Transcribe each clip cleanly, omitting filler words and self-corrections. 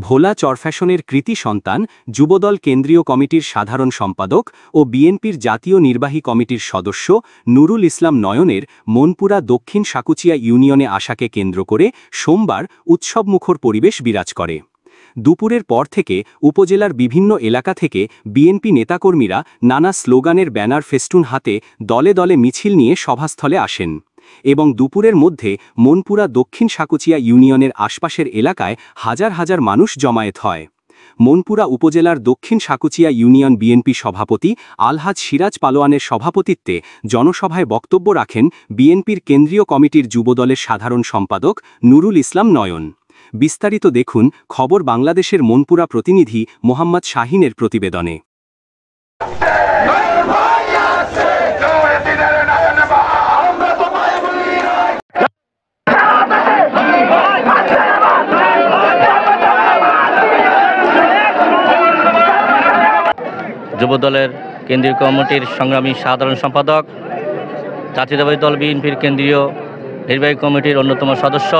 ভোলা চরফ্যাশনের কৃতি সন্তান যুবদল কেন্দ্রীয় কমিটির সাধারণ সম্পাদক ও বিএনপির জাতীয় নির্বাহী কমিটির সদস্য নুরুল ইসলাম নয়নের মনপুরা দক্ষিণ সাকুচিয়া ইউনিয়নে আসাকে কেন্দ্র করে সোমবার উৎসবমুখর পরিবেশ বিরাজ করে। দুপুরের পর থেকে উপজেলার বিভিন্ন এলাকা থেকে বিএনপি নেতাকর্মীরা নানা স্লোগানের ব্যানার ফেস্টুন হাতে দলে দলে মিছিল নিয়ে সভাস্থলে আসেন এবং দুপুরের মধ্যে মনপুরা দক্ষিণ সাকুচিয়া ইউনিয়নের আশপাশের এলাকায় হাজার হাজার মানুষ জমায়েত হয়। মনপুরা উপজেলার দক্ষিণ সাকুচিয়া ইউনিয়ন বিএনপি সভাপতি আলহাজ সিরাজ পালোয়ানের সভাপতিত্বে জনসভায় বক্তব্য রাখেন বিএনপির কেন্দ্রীয় কমিটির যুবদলের সাধারণ সম্পাদক নুরুল ইসলাম নয়ন। বিস্তারিত দেখুন খবর বাংলাদেশের মনপুরা প্রতিনিধি মোহাম্মদ শাহিনের প্রতিবেদনে। যুবদলের কেন্দ্রীয় কমিটির সংগ্রামী সাধারণ সম্পাদক, জাতীয়তাবাদী দল বিএনপির কেন্দ্রীয় নির্বাহী কমিটির অন্যতম সদস্য,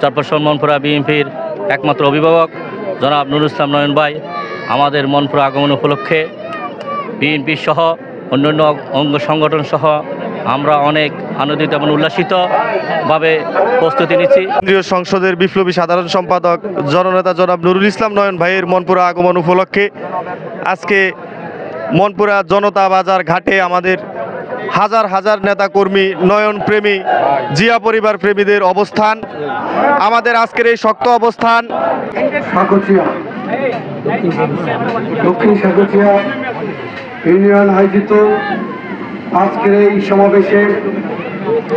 চরফ্যাশন মনপুরা বিএনপির একমাত্র অভিভাবক জনাব নুরুল ইসলাম নয়ন ভাই আমাদের মনপুরা আগমন উপলক্ষে বিএনপি সহ অন্যান্য অঙ্গ সংগঠন সহ আমরা অনেক আনন্দিত এবং উল্লাসিতভাবে প্রস্তুতি নিচ্ছি। কেন্দ্রীয় সংসদের বিপ্লবী সাধারণ সম্পাদক জননেতা জনাব নুরুল ইসলাম নয়ন ভাইয়ের মনপুরা আগমন উপলক্ষে আজকে মনপুরা জনতা বাজার ঘাটে আমাদের হাজার হাজার নেতাকর্মী, নয়ন প্রেমী, জিয়া পরিবার প্রেমীদের অবস্থান। আমাদের আজকের এই শক্ত অবস্থান দক্ষিণ সাকুচিয়া ইউনিয়ন আয়োজিত আজকের এই সমাবেশে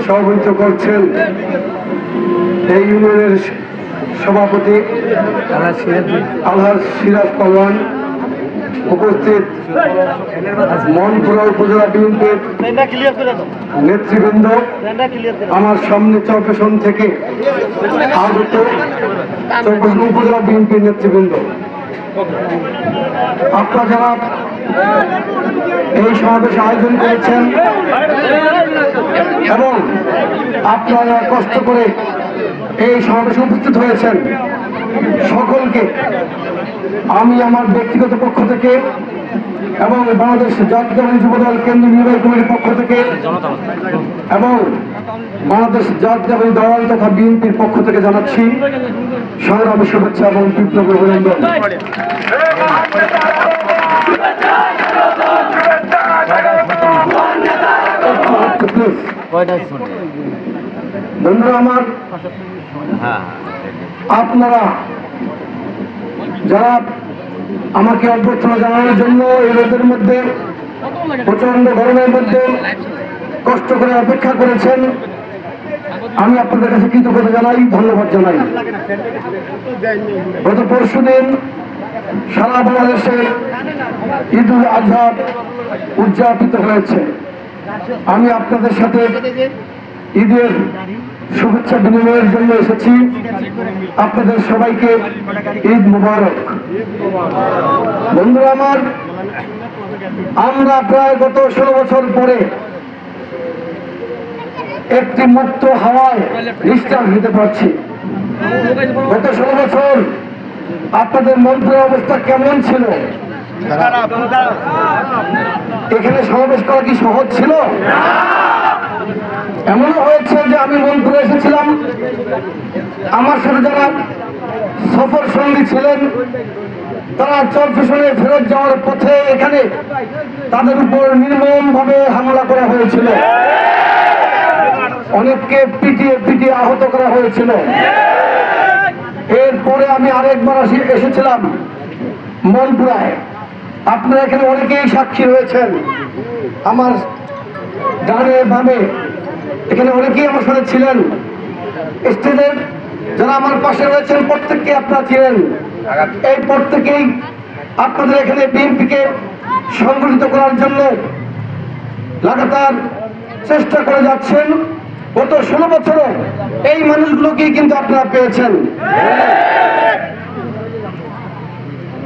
সভাপতিত্ব করছেন এই ইউনিয়নের সভাপতি আলহাজ সিরাজ পালোয়ান, উপস্থিত মনপুরা উপজেলা বিএনপির নেতৃবৃন্দ, আমার সামনে চরফ্যাশন থেকে আগত চরফ্যাশন উপজেলা বিএনপির নেতৃবৃন্দ, আপনারা যারা এই সমাবেশ আয়োজন করেছেন এবং আপনারা কষ্ট করে এই সমাবেশে উপস্থিত হয়েছেন, সকলকে আমি আমার ব্যক্তিগত পক্ষ থেকে এবং বাংলাদেশ জাতীয়তাবাদী যুবদল কেন্দ্রীয় নির্বাহী কমিটির পক্ষ থেকে এবং বাংলাদেশ জাতীয়তাবাদী দল তথা বিএনপির পক্ষ থেকে জানাচ্ছি সংগ্রামী শুভেচ্ছা এবং বিপ্লবী অভিনন্দন। বন্ধুরা আমার, আপনারা যারা আমাকে অভ্যর্থনা জানানোর জন্য এই রোদের মধ্যে, প্রচন্ড গরমের মধ্যে কষ্ট করে অপেক্ষা করেছেন, আমি আপনাদের কাছে কৃতজ্ঞতা জানাই, ধন্যবাদ জানাই। গত পরশুদিন সারা বাংলাদেশে ঈদ উল আজহা উদযাপিত হয়েছে। আমি আপনাদের সাথে ঈদের শুভেচ্ছা বিনিময়ের জন্য এসেছি। আপনাদের সবাইকে ঈদ মুবারক। বন্ধুরা আমার, আমরা প্রায় গত 16 বছর পরে একটি মুক্ত হাওয়ায় নিঃশ্বাস নিতে পারছি। গত 16 বছর আপনাদের মনপুরার অবস্থা কেমন ছিল? এখানে সমাবেশ করা কি সহজ ছিল? এমন হয়েছে যে আমি মনপুরে এসেছিলাম, আমার সাথে যারা সফর সঙ্গী ছিলেন তারা চরফ্যাশনে ফেরত যাওয়ার পথে এখানে তাদের উপর নির্মমভাবে হামলা করা হয়েছিল, অনেককে পিটিয়ে পিটিয়ে আহত করা হয়েছিল। এরপরে আমি আরেকবার এসেছিলাম মনপুরায়। আপনারা এখানে অনেকেই সাক্ষী রয়েছেন, আমার ডানে বামে এখানে অনেকেই আমার সাথে ছিলেন। স্টেজের যারা আমার পাশে রয়েছেন প্রত্যেককে আপনারা ছিলেন। এই প্রত্যেকেই আপনাদের এখানে বিএনপিকে সংগঠিত করার জন্য লাগাতার চেষ্টা করে যাচ্ছেন। গত 16 বছরও এই মানুষগুলোকেই কিন্তু আপনারা পেয়েছেন।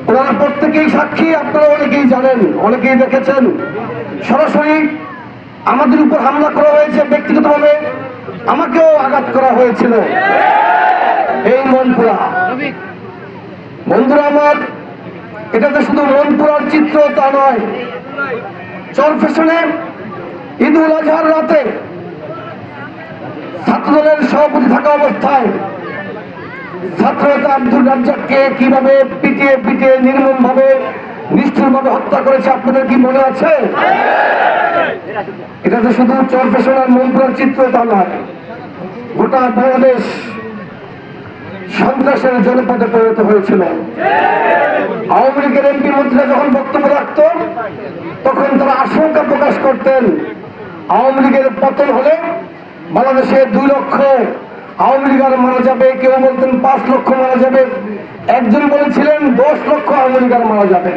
ওনারা প্রত্যেকেই সাক্ষী, আপনারা অনেকেই জানেন, অনেকেই দেখেছেন। সরাসরি আমাদের উপর হামলা করা হয়েছে, ব্যক্তিগতভাবে আমাকেও আঘাত করা হয়েছিল। এই মনপুরা বন্ধুরা আমার, এটা তো শুধু মনপুরার চিত্র তা নয়, চরফ্যাশনে ঈদুল আজহার রাতে ছাত্রদলের সভাপতি থাকা অবস্থায় ছাত্রনেতা আব্দুর রাজ্জাককে কিভাবে পিটিয়ে পিটিয়ে নির্মম ভাবে নিষ্ঠুরভাবে হত্যা করেছে আপনাদের কি মনে আছে? এটা তো শুধু চরফ্যাশন আর মনপুরার চিত্র তা নয়, গোটা বাংলাদেশ সন্ত্রাসের জনপদে পরিণত হয়েছিল। আওয়ামী লীগের এমপি মন্ত্রীরা যখন বক্তব্য রাখত তখন তারা আশঙ্কা প্রকাশ করতেন আওয়ামী লীগের পতন হলে বাংলাদেশে 2 লক্ষ আওয়ামী লীগ আর মারা যাবে, কেউ বলতেন 5 লক্ষ মারা যাবে, একজন বলেছিলেন 10 লক্ষ আওয়ামী লীগ আর মারা যাবে।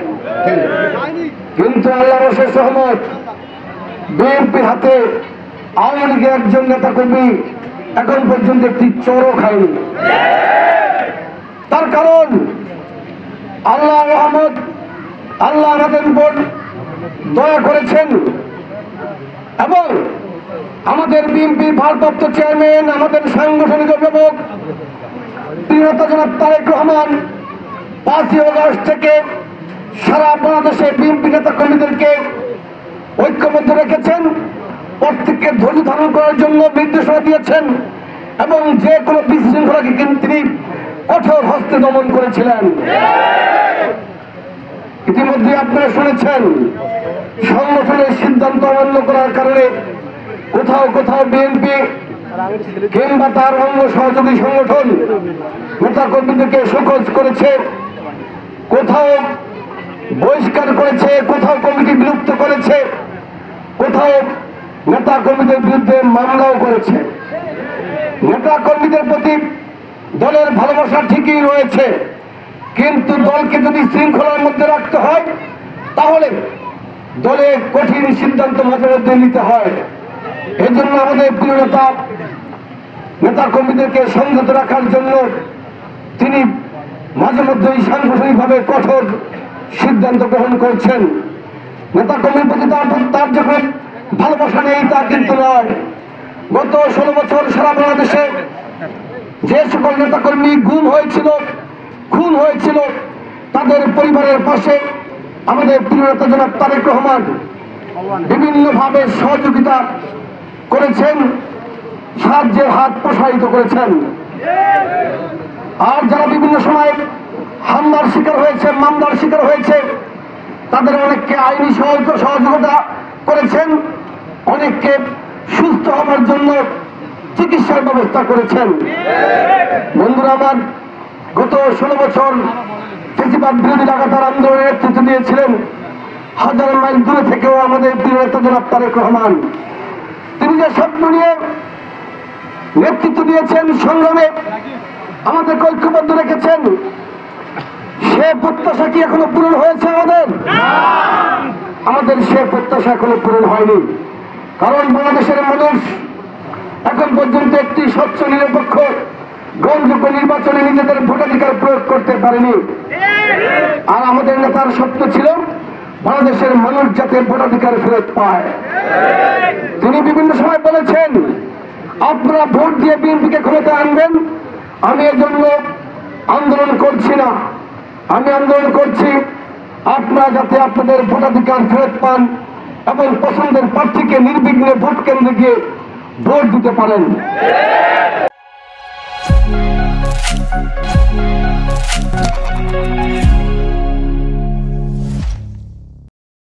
কিন্তু আল্লাহর অশেষ রহমত, বিএনপির হাতে আওয়ামী লীগের একজন নেতা কর্মী এখন পর্যন্ত একটি চোরও খায়নি। তার কারণ আল্লাহ রহমত, আল্লাহ আমাদের উপর দয়া করেছেন এবং আমাদের বিএনপির ভারপ্রাপ্ত চেয়ারম্যান, আমাদের সাংগঠনিক অভিভাবক প্রিয়তা জনাব তারেক রহমান 5ই আগস্ট থেকে সারা বাংলাদেশে বিএনপি নেতা কর্মীদেরকে ঐক্যবদ্ধ রেখেছেন, প্রত্যেককে ধৈর্য ধারণ করার জন্য নির্দেশনা দিয়েছেন এবং যে কোনো বিশৃঙ্খলাকে কিন্তু তিনি কঠোর হস্তে দমন করেছিলেন। ইতিমধ্যে আপনারা শুনেছেন সংগঠনের সিদ্ধান্ত অমান্য করার কারণে কোথাও কোথাও বিএনপি কিংবা তার অঙ্গ সহযোগী সংগঠন নেতা কর্মীদেরকে শোকজ করেছে, কোথাও বহিষ্কার করেছে, কোথাও কমিটি বিলুপ্ত করেছে, কোথাও নেতা কর্মীদের বিরুদ্ধে মামলাও করেছে। নেতা কর্মীদের প্রতি দলের ভালোবাসা ঠিকই রয়েছে, কিন্তু দলকে যদি শৃঙ্খলার মধ্যে রাখতে হয় তাহলে দলে কঠিন সিদ্ধান্ত মাঝে মধ্যে নিতে হয়। এই জন্য আমাদের প্রিয় নেতা কর্মীদেরকে সংযত রাখার জন্য তিনি মাঝে মধ্যেই সাংগঠনিকভাবে কঠোর সিদ্ধান্ত গ্রহণ করছেন। নেতা কর্মীর প্রতি তার যখন ভালোবাসা নেই তা কিন্তু নয়। গত 16 বছর সারা বাংলাদেশে যে সকল নেতা কর্মী গুম হয়েছিল, খুন হয়েছিল, তাদের পরিবারের পাশে আমাদের প্রিয় নেতা জনাব তারেক রহমান বিভিন্নভাবে সহযোগিতা করেছেন, সাহায্যের হাত প্রসারিত করেছেন। আর যারা বিভিন্ন সময় হামলার শিকার হয়েছে, মামলার শিকার হয়েছে, তাদের অনেককে আইনি সহযোগিতা করেছেন, অনেককে সুস্থ হওয়ার জন্য চিকিৎসার ব্যবস্থা করেছেন। বন্ধুরা আমার, গত 16 বছর ফ্যাসিবাদ বিরোধী লাগাতার আন্দোলনের নেতৃত্ব দিয়েছিলেন হাজার মাইল দূরে থেকেও আমাদের প্রিয় নেতা জনাব তারেক রহমান। তিনি যে স্বপ্ন নিয়ে নেতৃত্ব দিয়েছেন, সংগ্রামে আমাদের ঐক্যবদ্ধ রেখেছেন, সে প্রত্যাশা কি এখনো পূরণ হয়েছে? আমাদের সে প্রত্যাশা এখনো পূরণ হয়নি। কারণ বাংলাদেশের মানুষ এখন পর্যন্ত একটি স্বচ্ছ নিরপেক্ষ গ্রহণযোগ্য নির্বাচনে নিজেদের ভোটাধিকার প্রয়োগ করতে পারেনি। আর আমাদের নেতার স্বপ্ন ছিল বাংলাদেশের মানুষ যাতে ভোটাধিকার ফেরত পায়। তিনি বিভিন্ন সময় বলেছেন আপনারা ভোট দিয়ে বিএনপিকে ক্ষমতায় আনবেন, আমি এর জন্য আন্দোলন করছি না, আমি আন্দোলন করছি আপনারা যাতে আপনাদের ভোটাধিকার ফেরত পান এবং পছন্দের প্রার্থীকে নির্বিঘ্নে ভোট কেন্দ্রে গিয়ে ভোট দিতে পারেন।